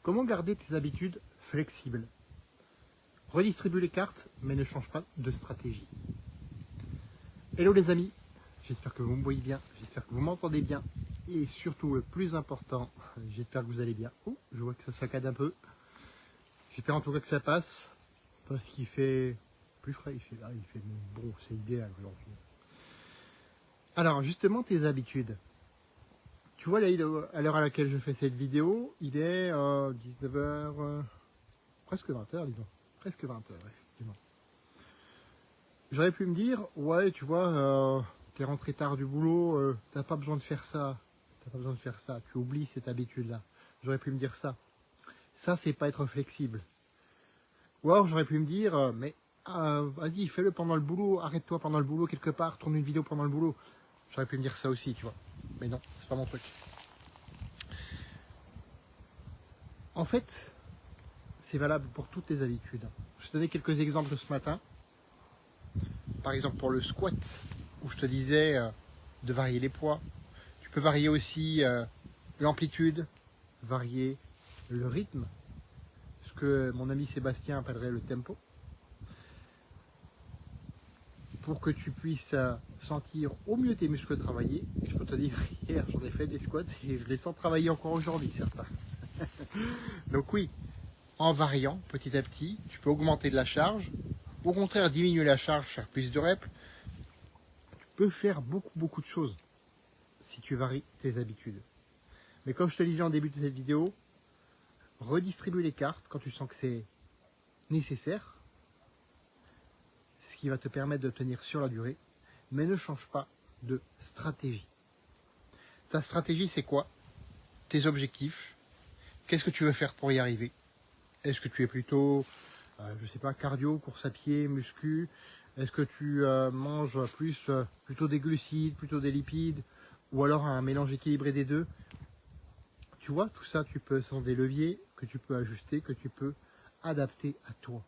Comment garder tes habitudes flexibles? Redistribue les cartes, mais ne change pas de stratégie. Hello les amis, j'espère que vous me voyez bien, j'espère que vous m'entendez bien. Et surtout, le plus important, j'espère que vous allez bien. Oh, je vois que ça saccade un peu. J'espère en tout cas que ça passe, parce qu'il fait plus frais, il fait bon, c'est idéal aujourd'hui. Alors justement, tes habitudes. Tu vois, là, à l'heure à laquelle je fais cette vidéo, il est 19h, presque 20h, disons. Presque 20h, effectivement. J'aurais pu me dire, ouais, tu vois, t'es rentré tard du boulot, t'as pas besoin de faire ça. T'as pas besoin de faire ça. Tu oublies cette habitude-là. J'aurais pu me dire ça. Ça, c'est pas être flexible. Ou alors, j'aurais pu me dire, mais vas-y, fais-le pendant le boulot, arrête-toi pendant le boulot quelque part, tourne une vidéo pendant le boulot. J'aurais pu me dire ça aussi, tu vois. Mais non, c'est pas mon truc. En fait, c'est valable pour toutes les habitudes. Je te donnais quelques exemples ce matin. Par exemple pour le squat, où je te disais de varier les poids. Tu peux varier aussi l'amplitude, varier le rythme, ce que mon ami Sébastien appellerait le tempo, pour que tu puisses sentir au mieux tes muscles travailler. Et je peux te dire, hier j'en ai fait des squats et je les sens travailler encore aujourd'hui, certains. Donc oui, en variant petit à petit, tu peux augmenter de la charge, au contraire diminuer la charge, faire plus de reps. Tu peux faire beaucoup de choses si tu varies tes habitudes. Mais comme je te le disais en début de cette vidéo, redistribue les cartes quand tu sens que c'est nécessaire. C'est ce qui va te permettre de tenir sur la durée, mais ne change pas de stratégie. Ta stratégie, c'est quoi? Tes objectifs. Qu'est-ce que tu veux faire pour y arriver? Est-ce que tu es plutôt, je sais pas, cardio, course à pied, muscu? Est-ce que tu manges plutôt des glucides, plutôt des lipides, ou alors un mélange équilibré des deux? Tu vois, tout ça, ce sont des leviers que tu peux ajuster, que tu peux adapter à toi.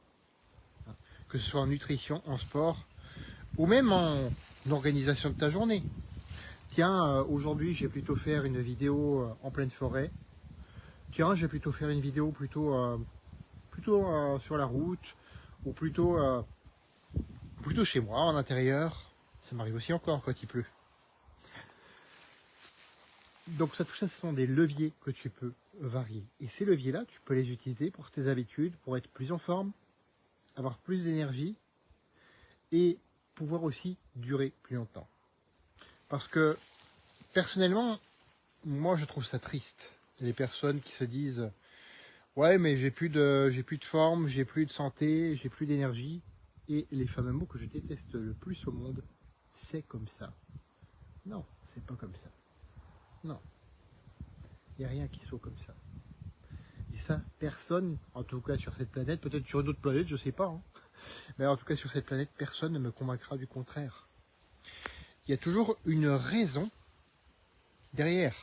Que ce soit en nutrition, en sport, ou même en organisation de ta journée. Tiens, aujourd'hui, je vais plutôt faire une vidéo en pleine forêt. Tiens, je vais plutôt faire une vidéo plutôt sur la route, ou plutôt chez moi, en intérieur. Ça m'arrive aussi encore quand il pleut. Donc tout ça, ce sont des leviers que tu peux varier. Et ces leviers-là, tu peux les utiliser pour tes habitudes, pour être plus en forme, avoir plus d'énergie et pouvoir aussi durer plus longtemps. Parce que personnellement, moi je trouve ça triste. Les personnes qui se disent ouais mais j'ai plus de forme, j'ai plus de santé, j'ai plus d'énergie. Et les fameux mots que je déteste le plus au monde, c'est comme ça. Non, c'est pas comme ça. Non. Il n'y a rien qui soit comme ça. Et ça, personne, en tout cas sur cette planète, peut-être sur d'autres planètes, je sais pas, hein, mais en tout cas sur cette planète, personne ne me convaincra du contraire. Il y a toujours une raison derrière.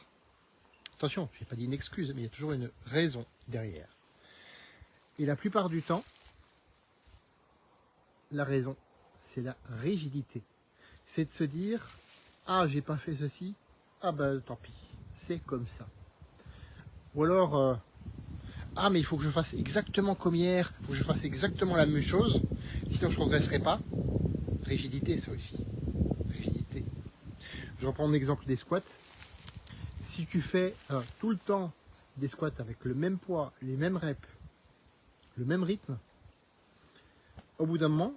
Attention, je n'ai pas dit une excuse, mais il y a toujours une raison derrière. Et la plupart du temps, la raison, c'est la rigidité. C'est de se dire, ah, j'ai pas fait ceci, ah ben tant pis, c'est comme ça. Ou alors, ah mais il faut que je fasse exactement comme hier, il faut que je fasse exactement la même chose, sinon je ne progresserai pas. Rigidité, ça aussi. Rigidité. Je reprends l'exemple des squats. Si tu fais tout le temps des squats avec le même poids, les mêmes reps, le même rythme, au bout d'un moment,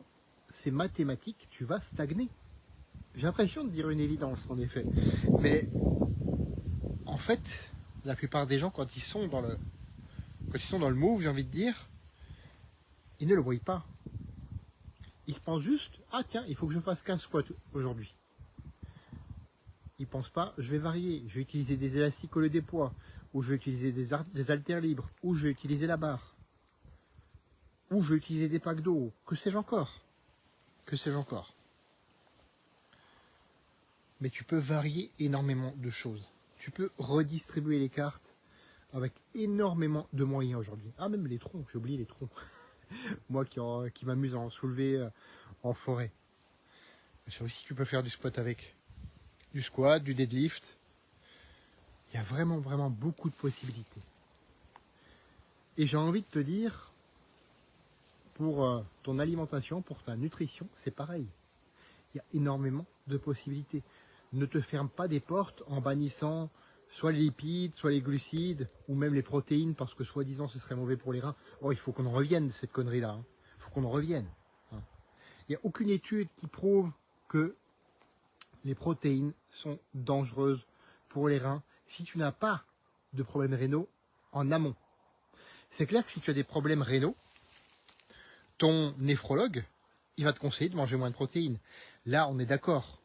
c'est mathématique, tu vas stagner. J'ai l'impression de dire une évidence en effet. Mais en fait, la plupart des gens, quand ils sont dans le move, j'ai envie de dire, ils ne le voient pas. Ils se pensent juste, ah tiens, il faut que je fasse 15 squats aujourd'hui. Ils ne pensent pas, je vais varier, je vais utiliser des élastiques au lieu des poids, ou je vais utiliser des haltères libres, ou je vais utiliser la barre, ou je vais utiliser des packs d'eau, que sais-je encore. Mais tu peux varier énormément de choses. Tu peux redistribuer les cartes avec énormément de moyens aujourd'hui. Ah, même les troncs, j'ai oublié les troncs. Moi qui m'amuse à en soulever en forêt. Ça aussi, tu peux faire du squat avec. Du squat, du deadlift. Il y a vraiment beaucoup de possibilités. Et j'ai envie de te dire, pour ton alimentation, pour ta nutrition, c'est pareil. Il y a énormément de possibilités. Ne te ferme pas des portes en bannissant soit les lipides, soit les glucides, ou même les protéines, parce que soi-disant ce serait mauvais pour les reins. Oh, il faut qu'on en revienne de cette connerie-là. Hein. Il faut qu'on en revienne. Hein. Il n'y a aucune étude qui prouve que les protéines sont dangereuses pour les reins si tu n'as pas de problèmes rénaux en amont. C'est clair que si tu as des problèmes rénaux, ton néphrologue, il va te conseiller de manger moins de protéines. Là, on est d'accord.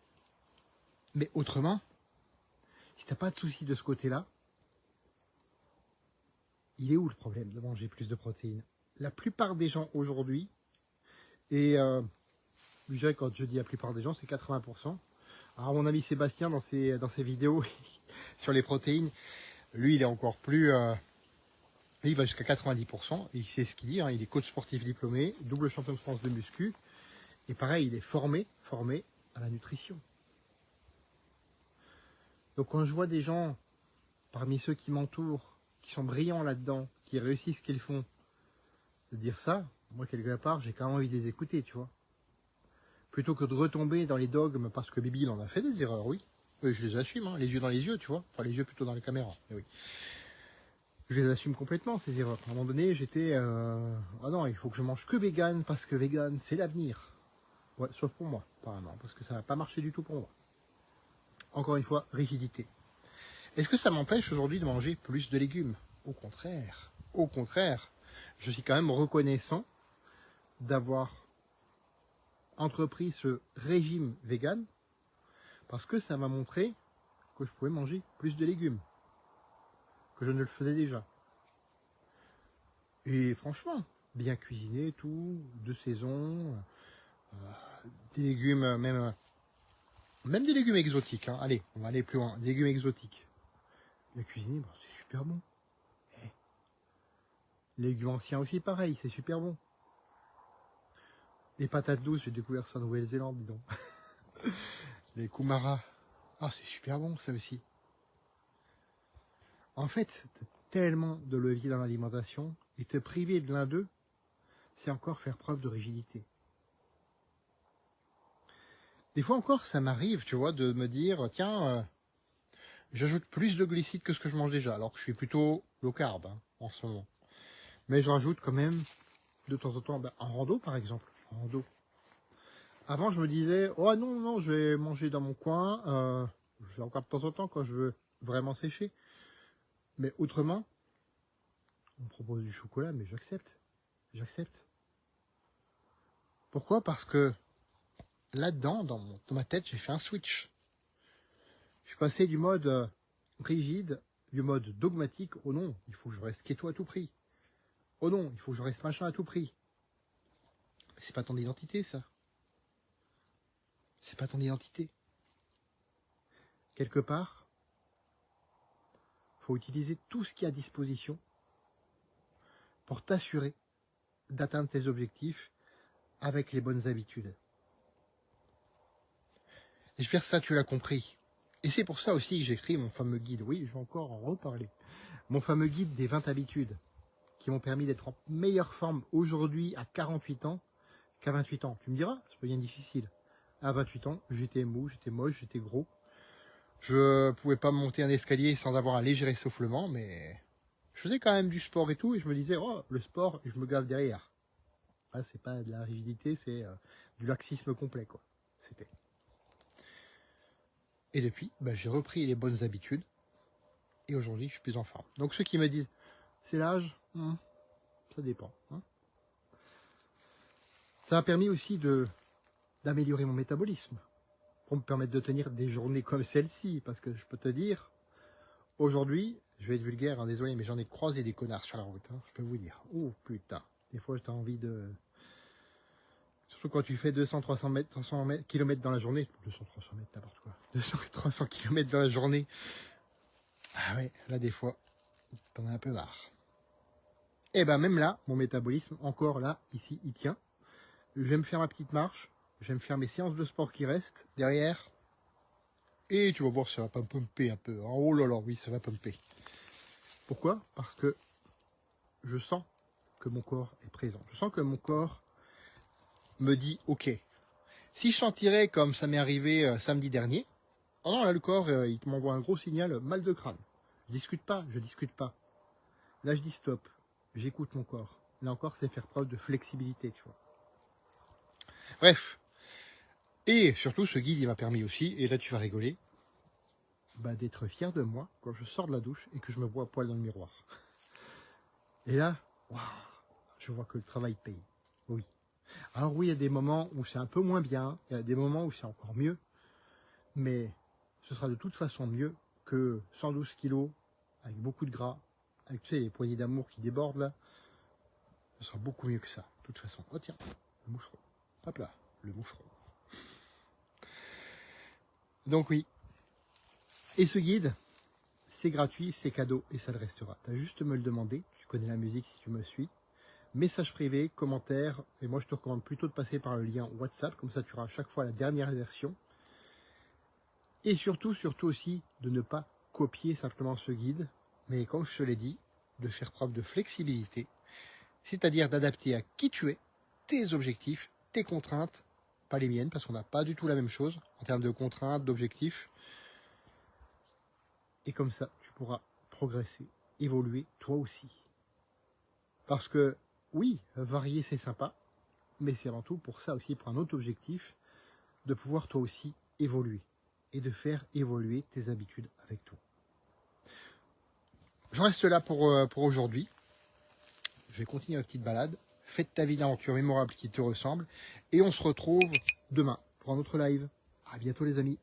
Mais autrement, si tu n'as pas de souci de ce côté-là, il est où le problème de manger plus de protéines? La plupart des gens aujourd'hui, et je dirais quand je dis la plupart des gens, c'est 80%. Alors mon ami Sébastien, dans ses vidéos sur les protéines, lui, il est encore plus... il va jusqu'à 90%, et c'est ce qu'il dit, hein, il est coach sportif diplômé, double champion de France de muscu, et pareil, il est formé à la nutrition. Donc quand je vois des gens, parmi ceux qui m'entourent, qui sont brillants là-dedans, qui réussissent ce qu'ils font, de dire ça, moi quelque part, j'ai quand même envie de les écouter, tu vois. Plutôt que de retomber dans les dogmes, parce que Bibi, il en a fait des erreurs, oui. Oui, je les assume, hein, les yeux dans les yeux, tu vois. Enfin, les yeux plutôt dans les caméras, mais oui. Je les assume complètement, ces erreurs. À un moment donné, j'étais... ah non, il faut que je mange que vegan, parce que vegan, c'est l'avenir. Ouais, sauf pour moi, apparemment, parce que ça n'a pas marché du tout pour moi. Encore une fois, rigidité. Est-ce que ça m'empêche aujourd'hui de manger plus de légumes? Au contraire. Au contraire. Je suis quand même reconnaissant d'avoir entrepris ce régime vegan, parce que ça m'a montré que je pouvais manger plus de légumes, que je ne le faisais déjà. Et franchement, bien cuisiné, tout, de saison, des légumes, même des légumes exotiques. Hein. Allez, on va aller plus loin. Des légumes exotiques. Bien cuisiné, bon, c'est super bon. Les légumes anciens aussi, pareil, c'est super bon. Les patates douces, j'ai découvert ça en Nouvelle-Zélande, dis donc. Les kumara, ah, c'est super bon, ça aussi. En fait, tellement de leviers dans l'alimentation, et te priver de l'un d'eux, c'est encore faire preuve de rigidité. Des fois encore, ça m'arrive, tu vois, de me dire, tiens, j'ajoute plus de glucides que ce que je mange déjà, alors que je suis plutôt low carb hein, en ce moment. Mais je rajoute quand même, de temps en temps, en rando par exemple, en rando. Avant, je me disais, oh non, non, je vais manger dans mon coin, je fais encore de temps en temps quand je veux vraiment sécher. Mais autrement, on me propose du chocolat, mais j'accepte. J'accepte. Pourquoi? Parce que là-dedans, dans ma tête, j'ai fait un switch. Je suis passé du mode rigide, du mode dogmatique, oh non, il faut que je reste keto à tout prix. Oh non, il faut que je reste machin à tout prix. C'est pas ton identité, ça. C'est pas ton identité. Quelque part, faut utiliser tout ce qui est à disposition pour t'assurer d'atteindre tes objectifs avec les bonnes habitudes. J'espère que ça tu l'as compris. Et c'est pour ça aussi que j'ai écrit mon fameux guide. Oui, je vais encore en reparler. Mon fameux guide des 20 habitudes qui m'ont permis d'être en meilleure forme aujourd'hui à 48 ans qu'à 28 ans. Tu me diras, c'est pas bien difficile. À 28 ans, j'étais mou, j'étais moche, j'étais gros. Je pouvais pas monter un escalier sans avoir un léger essoufflement, mais je faisais quand même du sport et tout, et je me disais, oh, le sport, je me gave derrière. Là, c'est pas de la rigidité, c'est du laxisme complet, quoi. C'était. Et depuis, j'ai repris les bonnes habitudes, et aujourd'hui, je suis plus en forme. Donc ceux qui me disent, c'est l'âge, ça dépend. Hein. Ça a permis aussi d'améliorer mon métabolisme, pour me permettre de tenir des journées comme celle-ci, parce que je peux te dire, aujourd'hui, je vais être vulgaire, hein, désolé, mais j'en ai croisé des connards sur la route, hein, je peux vous dire. Oh putain, des fois j'ai envie de... Surtout quand tu fais 200-300 mètres, 300 km dans la journée, 200-300 mètres, n'importe quoi, 200-300 km dans la journée, ah ouais, là des fois, t'en as un peu marre. Et même là, mon métabolisme, encore là, ici, il tient. J'aime faire ma petite marche, j'aime faire mes séances de sport qui restent derrière. Et tu vas voir, ça va pas me pumper un peu. Oh là là, oui, ça va pumper. Pourquoi? Parce que je sens que mon corps est présent. Je sens que mon corps me dit ok. Si je sentirais comme ça m'est arrivé samedi dernier, oh non, là le corps il m'envoie un gros signal mal de crâne. Je discute pas. Là je dis stop, j'écoute mon corps. Là encore c'est faire preuve de flexibilité, tu vois. Bref. Et surtout ce guide il m'a permis aussi, et là tu vas rigoler, d'être fier de moi quand je sors de la douche et que je me vois à poil dans le miroir. Et là, waouh, je vois que le travail paye. Oui. Alors oui, il y a des moments où c'est un peu moins bien, il y a des moments où c'est encore mieux, mais ce sera de toute façon mieux que 112 kilos avec beaucoup de gras, avec tu sais, les poignées d'amour qui débordent là. Ce sera beaucoup mieux que ça, de toute façon. Oh tiens, le moucheron. Hop là, le moucheron. Donc oui. Et ce guide, c'est gratuit, c'est cadeau et ça le restera. Tu as juste à me le demander, tu connais la musique si tu me suis. Message privé, commentaire, et moi je te recommande plutôt de passer par le lien WhatsApp, comme ça tu auras à chaque fois la dernière version. Et surtout aussi, de ne pas copier simplement ce guide, mais comme je te l'ai dit, de faire preuve de flexibilité, c'est-à-dire d'adapter à qui tu es, tes objectifs, tes contraintes, pas les miennes, parce qu'on n'a pas du tout la même chose en termes de contraintes, d'objectifs. Et comme ça, tu pourras progresser, évoluer toi aussi. Parce que, oui, varier c'est sympa, mais c'est avant tout pour ça aussi, pour un autre objectif, de pouvoir toi aussi évoluer et de faire évoluer tes habitudes avec toi. Je reste là pour aujourd'hui. Je vais continuer ma petite balade. Faites ta vie d'aventure mémorable qui te ressemble. Et on se retrouve demain pour un autre live. À bientôt les amis.